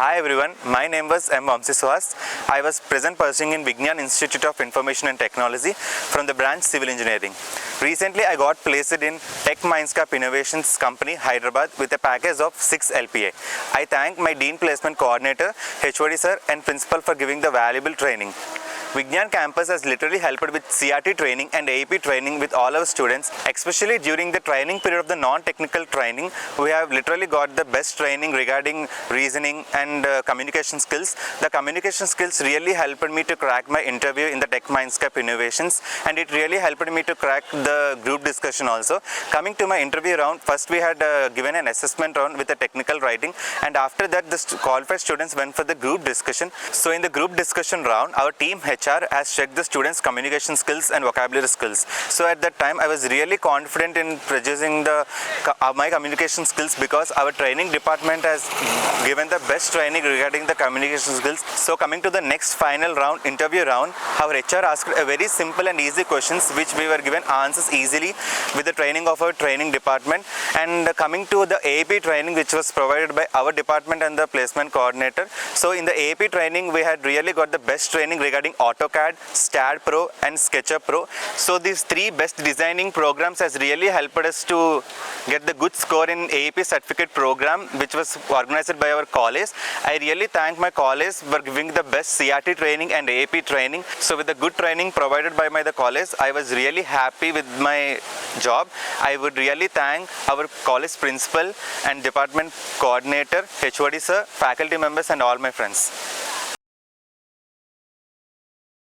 Hi everyone, my name was M.Vamsi Suhas. I was present pursuing in Vignan Institute of Information and Technology from the branch Civil Engineering. Recently I got placed in Tech Mindsparc Innovations company Hyderabad with a package of 6 LPA. I thank my Dean Placement Coordinator, HOD sir and Principal for giving the valuable training. Vignan campus has literally helped with CRT training and AEP training with all our students, especially during the training period of the non-technical training. We have literally got the best training regarding reasoning and communication skills. The communication skills really helped me to crack my interview in the Tech Mindsparc Innovations, and it really helped me to crack the group discussion also. Coming to my interview round, first we had given an assessment round with a technical writing, and after that the qualified students went for the group discussion. So in the group discussion round, our team HR has checked the students' communication skills and vocabulary skills. So at that time, I was really confident in producing my communication skills because our training department has given the best training regarding the communication skills. So coming to the next final round, interview round, our HR asked a very simple and easy questions which we were given answers easily with the training of our training department. And coming to the AAP training which was provided by our department and the placement coordinator. So in the AAP training, we had really got the best training regarding AutoCAD, STAD Pro and SketchUp Pro. So these three best designing programs has really helped us to get the good score in AAP certificate program which was organized by our college. I really thank my college for giving the best CRT training and AAP training. So with the good training provided by the college, I was really happy with my job. I would really thank our college principal and department coordinator, HOD sir, faculty members and all my friends.